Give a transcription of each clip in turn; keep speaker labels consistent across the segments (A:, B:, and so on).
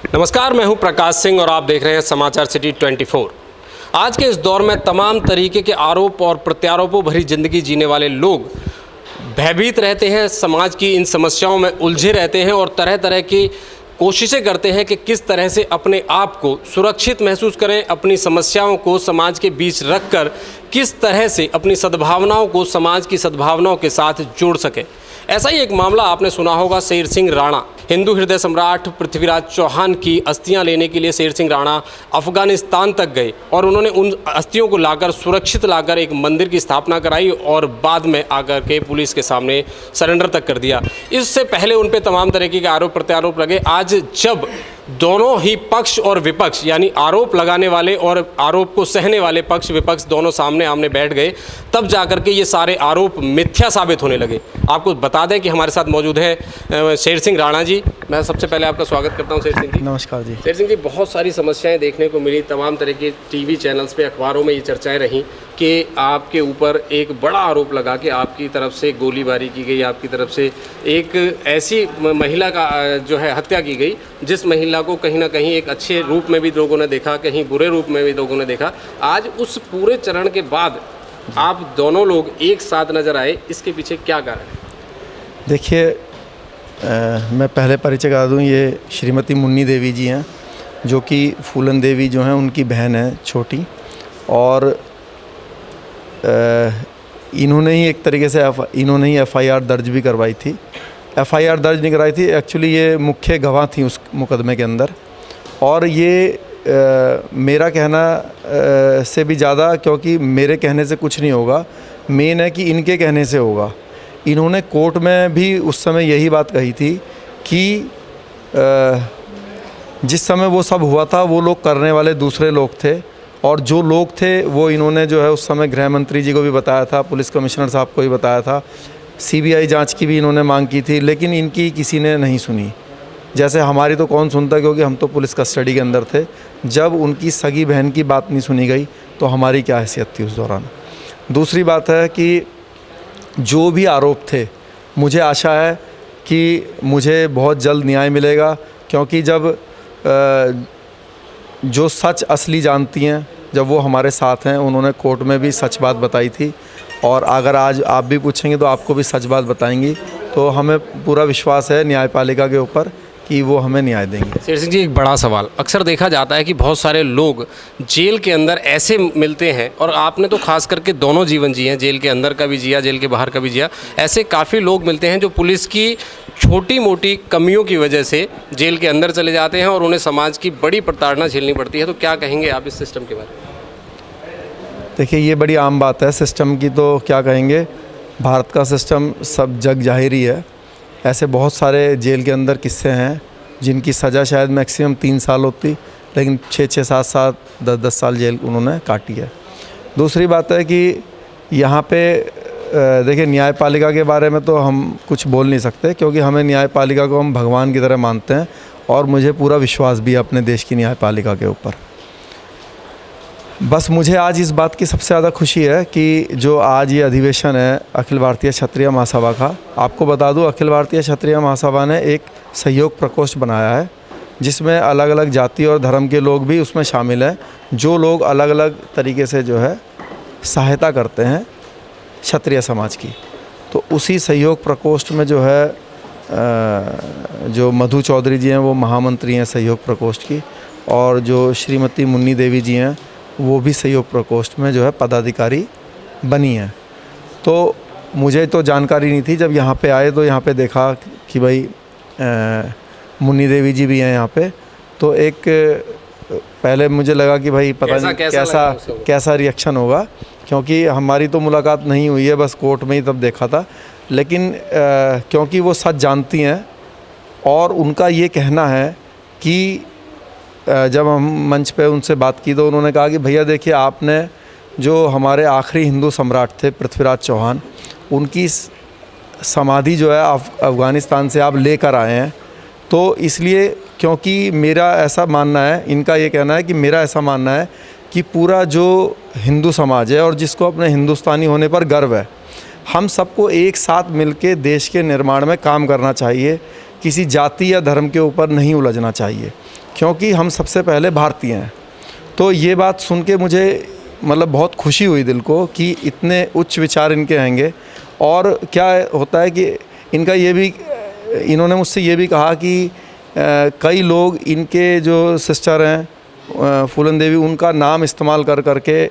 A: नमस्कार, मैं हूं प्रकाश सिंह और आप देख रहे हैं समाचार सिटी 24। आज के इस दौर में तमाम तरीके के आरोप और प्रत्यारोपों भरी ज़िंदगी जीने वाले लोग भयभीत रहते हैं, समाज की इन समस्याओं में उलझे रहते हैं और तरह तरह की कोशिशें करते हैं कि किस तरह से अपने आप को सुरक्षित महसूस करें, अपनी समस्याओं को समाज के बीच रखकर किस तरह से अपनी सद्भावनाओं को समाज की सद्भावनाओं के साथ जोड़ सकें। ऐसा ही एक मामला आपने सुना होगा, शेर सिंह राणा। हिंदू हृदय सम्राट पृथ्वीराज चौहान की अस्थियां लेने के लिए शेर सिंह राणा अफगानिस्तान तक गए और उन्होंने उन अस्थियों को लाकर सुरक्षित लाकर एक मंदिर की स्थापना कराई और बाद में आकर के पुलिस के सामने सरेंडर तक कर दिया। इससे पहले उन पे तमाम तरीके के आरोप प्रत्यारोप लगे। आज जब दोनों ही पक्ष और विपक्ष यानी आरोप लगाने वाले और आरोप को सहने वाले पक्ष विपक्ष दोनों सामने आमने बैठ गए, तब जाकर के ये सारे आरोप मिथ्या साबित होने लगे। आपको बता दें कि हमारे साथ मौजूद है शेर सिंह राणा जी। मैं सबसे पहले आपका स्वागत करता हूं शेर सिंह जी।
B: नमस्कार जी।
A: शेर सिंह जी, बहुत सारी समस्याएं देखने को मिली, तमाम तरह के टीवी चैनल्स पे, अखबारों में ये चर्चाएं रहीं कि आपके ऊपर एक बड़ा आरोप लगा कि आपकी तरफ से गोलीबारी की गई, आपकी तरफ से एक ऐसी महिला का जो है हत्या की गई जिस महिला को कहीं ना कहीं एक अच्छे रूप में भी लोगों ने देखा, कहीं बुरे रूप में भी लोगों ने देखा। आज उस पूरे चरण के बाद आप दोनों लोग एक साथ नज़र आए, इसके पीछे क्या कारण है?
B: देखिए, मैं पहले परिचय करा दूं, ये श्रीमती मुन्नी देवी जी हैं, जो कि फूलन देवी जो हैं उनकी बहन है छोटी, और इन्होंने ही एक तरीके से FIR दर्ज भी करवाई थी। FIR दर्ज नहीं कराई थी, एक्चुअली ये मुख्य गवाह थी उस मुकदमे के अंदर। और ये मेरा कहना से भी ज़्यादा, क्योंकि मेरे कहने से कुछ नहीं होगा, मेन है कि इनके कहने से होगा। इन्होंने कोर्ट में भी उस समय यही बात कही थी कि जिस समय वो सब हुआ था वो लोग करने वाले दूसरे लोग थे, और जो लोग थे वो इन्होंने जो है उस समय गृह मंत्री जी को भी बताया था, पुलिस कमिश्नर साहब को भी बताया था, CBI जांच की भी इन्होंने मांग की थी, लेकिन इनकी किसी ने नहीं सुनी। जैसे हमारी तो कौन सुनता, क्योंकि हम तो पुलिस कस्टडी के अंदर थे। जब उनकी सगी बहन की बात नहीं सुनी गई तो हमारी क्या हैसियत थी उस दौरान। दूसरी बात है कि जो भी आरोप थे, मुझे आशा है कि मुझे बहुत जल्द न्याय मिलेगा, क्योंकि जब जो सच असली जानती हैं, जब वो हमारे साथ हैं, उन्होंने कोर्ट में भी सच बात बताई थी, और अगर आज आप भी पूछेंगे तो आपको भी सच बात बताएंगी। तो हमें पूरा विश्वास है न्यायपालिका के ऊपर कि वो हमें न्याय देंगे।
A: शेर सिंह जी, एक बड़ा सवाल, अक्सर देखा जाता है कि बहुत सारे लोग जेल के अंदर ऐसे मिलते हैं, और आपने तो खास करके दोनों जीवन जिए हैं, जेल के अंदर का भी जिया, जेल के बाहर का भी जिया। ऐसे काफ़ी लोग मिलते हैं जो पुलिस की छोटी मोटी कमियों की वजह से जेल के अंदर चले जाते हैं और उन्हें समाज की बड़ी प्रताड़ना झेलनी पड़ती है। तो क्या कहेंगे आप इस सिस्टम के बारे में?
B: देखिए, ये बड़ी आम बात है सिस्टम की, तो क्या कहेंगे, भारत का सिस्टम सब जग जाहिर ही है। ऐसे बहुत सारे जेल के अंदर किस्से हैं जिनकी सज़ा शायद मैक्सिमम 3 साल होती, लेकिन 6-6, 7-7, 10-10 साल जेल उन्होंने काटी है। दूसरी बात है कि यहाँ पे देखिए, न्यायपालिका के बारे में तो हम कुछ बोल नहीं सकते, क्योंकि हमें न्यायपालिका को हम भगवान की तरह मानते हैं, और मुझे पूरा विश्वास भी है अपने देश की न्यायपालिका के ऊपर। बस मुझे आज इस बात की सबसे ज़्यादा खुशी है कि जो आज ये अधिवेशन है अखिल भारतीय क्षत्रिय महासभा का, आपको बता दूं, अखिल भारतीय क्षत्रिय महासभा ने एक सहयोग प्रकोष्ठ बनाया है, जिसमें अलग अलग जाति और धर्म के लोग भी उसमें शामिल हैं, जो लोग अलग अलग तरीके से जो है सहायता करते हैं क्षत्रिय समाज की। तो उसी सहयोग प्रकोष्ठ में जो है जो मधु चौधरी जी हैं वो महामंत्री हैं सहयोग प्रकोष्ठ की, और जो श्रीमती मुन्नी देवी जी हैं वो भी सहयोग प्रकोष्ठ में जो है पदाधिकारी बनी हैं। तो मुझे तो जानकारी नहीं थी, जब यहाँ पे आए तो यहाँ पे देखा कि भाई मुन्नी देवी जी भी हैं यहाँ पे, तो एक पहले मुझे लगा कि भाई पता नहीं कैसा रिएक्शन होगा, क्योंकि हमारी तो मुलाकात नहीं हुई है, बस कोर्ट में ही तब देखा था। लेकिन क्योंकि वो सच जानती हैं, और उनका ये कहना है कि जब हम मंच पे उनसे बात की तो उन्होंने कहा कि भैया देखिए, आपने जो हमारे आखिरी हिंदू सम्राट थे पृथ्वीराज चौहान, उनकी समाधि जो है अफ़गानिस्तान से आप लेकर आए हैं, तो इसलिए, क्योंकि मेरा ऐसा मानना है, इनका ये कहना है कि मेरा ऐसा मानना है कि पूरा जो हिंदू समाज है और जिसको अपने हिंदुस्तानी होने पर गर्व है, हम सबको एक साथ मिलके देश के निर्माण में काम करना चाहिए, किसी जाति या धर्म के ऊपर नहीं उलझना चाहिए। क्योंकि हम सबसे पहले भारतीय हैं। तो ये बात सुन के मुझे मतलब बहुत खुशी हुई दिल को कि इतने उच्च विचार इनके आएंगे। और क्या होता है कि इनका ये भी, इन्होंने मुझसे ये भी कहा कि कई लोग इनके जो सिस्टर हैं फूलन देवी, उनका नाम इस्तेमाल कर करके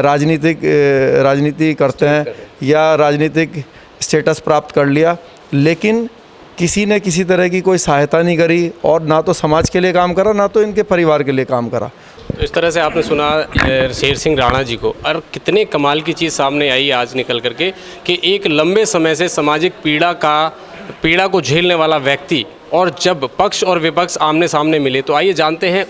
B: राजनीति करते हैं या राजनीतिक स्टेटस प्राप्त कर लिया, लेकिन किसी ने किसी तरह की कोई सहायता नहीं करी और ना तो समाज के लिए काम करा, ना तो इनके परिवार के लिए काम करा।
A: तो इस तरह से आपने सुना शेर सिंह राणा जी को, और कितने कमाल की चीज़ सामने आई आज निकल करके कि एक लंबे समय से सामाजिक पीड़ा को झेलने वाला व्यक्ति, और जब पक्ष और विपक्ष आमने सामने मिले तो आइए जानते हैं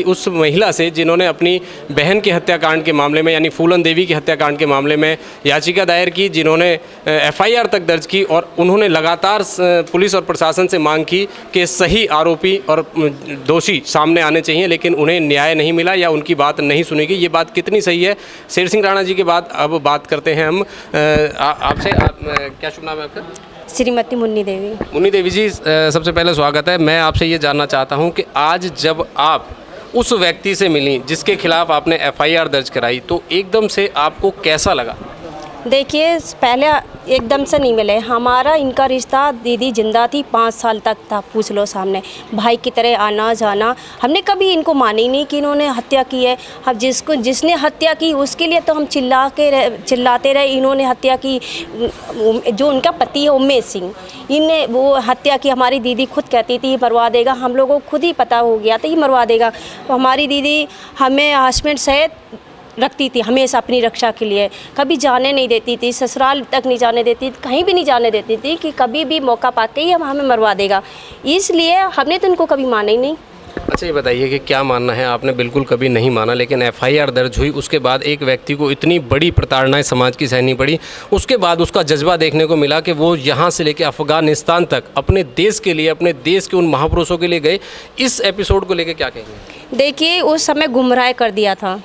A: उस महिला से जिन्होंने अपनी बहन के हत्याकांड के मामले में, यानी फूलन देवी के हत्याकांड के मामले में याचिका दायर की, जिन्होंने एफआईआर तक दर्ज की, और उन्होंने लगातार पुलिस और प्रशासन से मांग की कि सही आरोपी और दोषी सामने आने चाहिए, लेकिन उन्हें न्याय नहीं मिला या उनकी बात नहीं सुनी गई। ये बात कितनी सही है? शेर सिंह राणा जी के बाद अब बात करते हैं हम आपसे। क्या शुभ नाम है आपका?
C: श्रीमती मुन्नी देवी।
A: मुन्नी देवी जी, सबसे पहले स्वागत है। मैं आपसे ये जानना चाहता हूँ कि आज जब आप उस व्यक्ति से मिली जिसके खिलाफ आपने एफआईआर दर्ज कराई, तो एकदम से आपको कैसा लगा?
C: देखिए, पहले एकदम से नहीं मिले। हमारा इनका रिश्ता, दीदी जिंदा थी 5 साल तक था, पूछ लो सामने, भाई की तरह आना जाना। हमने कभी इनको मानी नहीं कि इन्होंने हत्या की है। अब जिसने हत्या की उसके लिए तो हम चिल्लाते रहे। इन्होंने हत्या की, जो उनका पति है उमेश सिंह, इन्हें वो हत्या की। हमारी दीदी खुद कहती थी मरवा देगा, हम लोगों को खुद ही पता हो गया था ये मरवा देगा। हमारी दीदी हमें हस्बैंड सहित रखती थी हमेशा अपनी रक्षा के लिए, कभी जाने नहीं देती थी, ससुराल तक नहीं जाने देती, कहीं भी नहीं जाने देती थी कि कभी भी मौका पाके ही हमें मरवा देगा। इसलिए हमने तो इनको कभी माना ही नहीं।
A: अच्छा, ये बताइए कि क्या मानना है? आपने बिल्कुल कभी नहीं माना, लेकिन एफआईआर दर्ज हुई, उसके बाद एक व्यक्ति को इतनी बड़ी प्रताड़नाएं समाज की सहनी पड़ी, उसके बाद उसका जज्बा देखने को मिला कि वो यहाँ से लेकर अफगानिस्तान तक अपने देश के लिए, अपने देश के उन महापुरुषों के लिए गए। इस एपिसोड को लेकर क्या कहेंगे?
C: देखिए, उस समय गुमराह कर दिया था,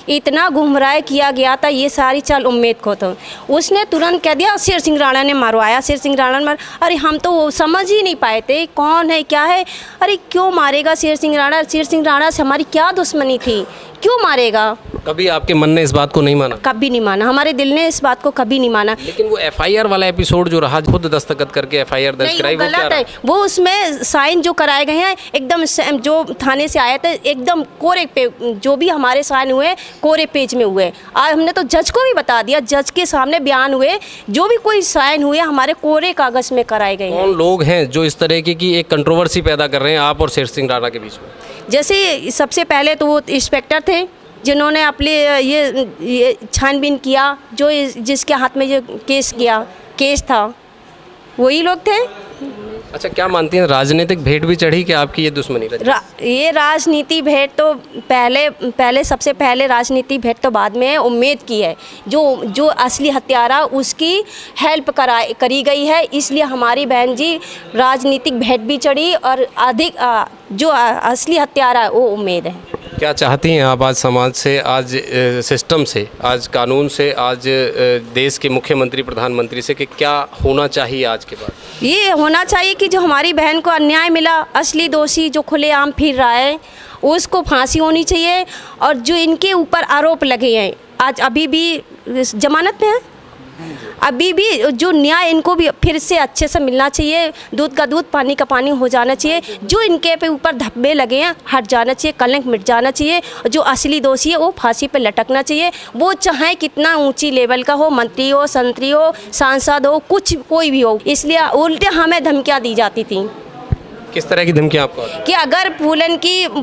C: इतना गुमराह किया गया था, ये सारी चाल उम्मीद को तो उसने तुरंत कह दिया शेर सिंह राणा ने मरवाया, शेर सिंह राणा ने मार। अरे हम तो वो समझ ही नहीं पाए थे कौन है क्या है। अरे क्यों मारेगा शेर सिंह राणा? शेर सिंह राणा से हमारी क्या दुश्मनी थी, क्यों मारेगा?
A: कभी आपके मन ने इस बात को नहीं माना?
C: कभी नहीं माना, हमारे दिल ने इस बात को कभी नहीं माना।
A: लेकिन वो एफआईआर वाला एपिसोड जो रहा, खुद दस्तखत करके एफआईआर दर्ज कराई, वो
C: गलत है। वो उसमें साइन जो कराए गए हैं एकदम जो थाने से आया था एकदम कोरे पे, जो भी हमारे साइन हुए कोरे पेज में हुए। आज हमने तो जज को भी बता दिया, जज के सामने बयान हुए, जो भी कोई साइन हुए हमारे कोरे कागज में कराए गए।
A: कौन लोग हैं जो इस तरह की एक कंट्रोवर्सी पैदा कर रहे हैं आप और शेर सिंह राणा के बीच में?
C: जैसे सबसे पहले तो वो इंस्पेक्टर थे जिन्होंने अपने ये छानबीन किया, जो जिसके हाथ में जो केस था, वही लोग थे।
A: अच्छा, क्या मानती हैं राजनीतिक भेंट भी चढ़ी कि आपकी ये दुश्मनी रही?
C: ये राजनीति भेंट तो पहले सबसे पहले राजनीति भेंट तो बाद में उम्मीद की है। जो असली हत्यारा उसकी हेल्प करी गई है, इसलिए हमारी बहन जी राजनीतिक भेंट भी चढ़ी, और अधिक जो असली हत्यारा वो उम्मीद है।
A: क्या चाहती हैं आप आज समाज से, आज सिस्टम से, आज कानून से, आज देश के मुख्यमंत्री प्रधानमंत्री से कि क्या होना चाहिए आज के बाद?
C: ये होना चाहिए कि जो हमारी बहन को अन्याय मिला, असली दोषी जो खुलेआम फिर रहा है उसको फांसी होनी चाहिए, और जो इनके ऊपर आरोप लगे हैं आज अभी भी जमानत में है, अभी भी जो न्याय इनको भी फिर से अच्छे से मिलना चाहिए। दूध का दूध पानी का पानी हो जाना चाहिए। जो इनके पे ऊपर धब्बे लगे हैं हट जाना चाहिए, कलंक मिट जाना चाहिए। जो असली दोषी है वो फांसी पे लटकना चाहिए। वो चाहे कितना ऊंची लेवल का हो, मंत्री हो, संतरी हो, सांसद हो, कुछ कोई भी हो। इसलिए उल्टे हमें धमकियाँ दी जाती थी।
A: किस तरह की धमकी आपको?
C: कि अगर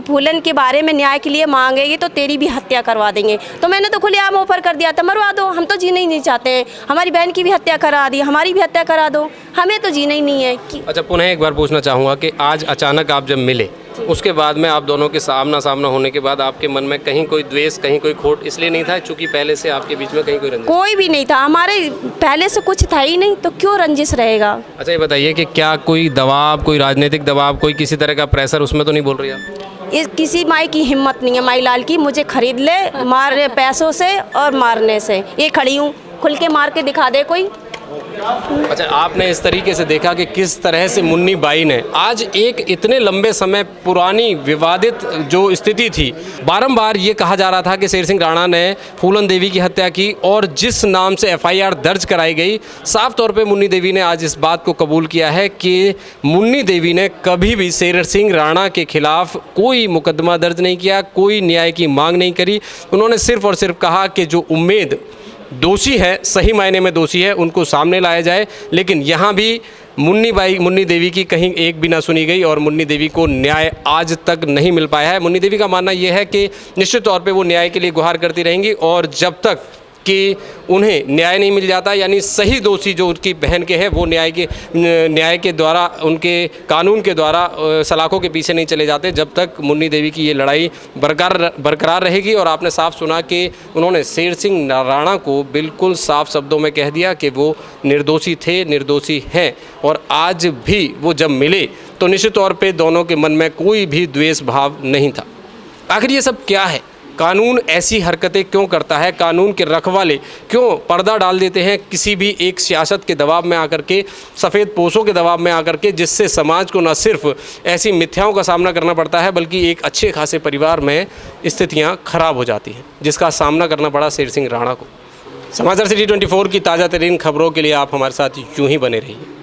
C: फूलन के बारे में न्याय के लिए मांगेगी तो तेरी भी हत्या करवा देंगे। तो मैंने तो खुलेआम ऑफर कर दिया था, मरवा दो, हम तो जीना ही नहीं चाहते हैं। हमारी बहन की भी हत्या करा दी, हमारी भी हत्या करा दो, हमें तो जीना ही नहीं है।
A: अच्छा, पुनः एक बार पूछना चाहूँगा कि आज अचानक आप जब मिले, उसके बाद में आप दोनों के सामना होने के बाद आपके मन में कहीं कोई द्वेष, कहीं कोई खोट इसलिए नहीं था चूँकि पहले से आपके बीच में कहीं कोई रंजिश?
C: कोई भी नहीं था, हमारे पहले से कुछ था ही नहीं, तो क्यों रंजिश रहेगा?
A: अच्छा, ये बताइए कि क्या कोई दबाव, कोई राजनीतिक दबाव, कोई किसी तरह का प्रेशर, उसमें तो नहीं बोल रही आप?
C: इस किसी माई की हिम्मत नहीं है माई लाल की मुझे खरीद ले मारे पैसों से और मारने से। ये खड़ी हूँ, खुल के मार के दिखा दे कोई।
A: अच्छा, आपने इस तरीके से देखा कि किस तरह से मुन्नी बाई ने आज एक इतने लंबे समय पुरानी विवादित जो स्थिति थी, बारंबार ये कहा जा रहा था कि शेर सिंह राणा ने फूलन देवी की हत्या की और जिस नाम से एफआईआर दर्ज कराई गई, साफ तौर पे मुन्नी देवी ने आज इस बात को कबूल किया है कि मुन्नी देवी ने कभी भी शेर सिंह राणा के खिलाफ कोई मुकदमा दर्ज नहीं किया, कोई न्याय की मांग नहीं करी। उन्होंने सिर्फ और सिर्फ कहा कि जो उम्मेद दोषी है, सही मायने में दोषी है, उनको सामने लाया जाए। लेकिन यहाँ भी मुन्नी देवी की कहीं एक भी ना सुनी गई और मुन्नी देवी को न्याय आज तक नहीं मिल पाया है। मुन्नी देवी का मानना यह है कि निश्चित तौर पे वो न्याय के लिए गुहार करती रहेंगी और जब तक कि उन्हें न्याय नहीं मिल जाता, यानी सही दोषी जो उनकी बहन के हैं वो न्याय के द्वारा, उनके कानून के द्वारा सलाखों के पीछे नहीं चले जाते, जब तक मुन्नी देवी की ये लड़ाई बरकरार रहेगी। और आपने साफ सुना कि उन्होंने शेर सिंह राणा को बिल्कुल साफ शब्दों में कह दिया कि वो निर्दोषी थे, निर्दोषी हैं। और आज भी वो जब मिले तो निश्चित तौर पे दोनों के मन में कोई भी द्वेष भाव नहीं था। आखिर ये सब क्या है? कानून ऐसी हरकतें क्यों करता है? कानून के रखवाले क्यों पर्दा डाल देते हैं किसी भी एक सियासत के दबाव में आकर के, सफ़ेद पोशों के दबाव में आकर के, जिससे समाज को न सिर्फ ऐसी मिथ्याओं का सामना करना पड़ता है बल्कि एक अच्छे खासे परिवार में स्थितियां खराब हो जाती हैं, जिसका सामना करना पड़ा शेर सिंह राणा को। समाचार सिटी 24 की ताज़ा तरीन खबरों के लिए आप हमारे साथ यूं ही बने रहिए।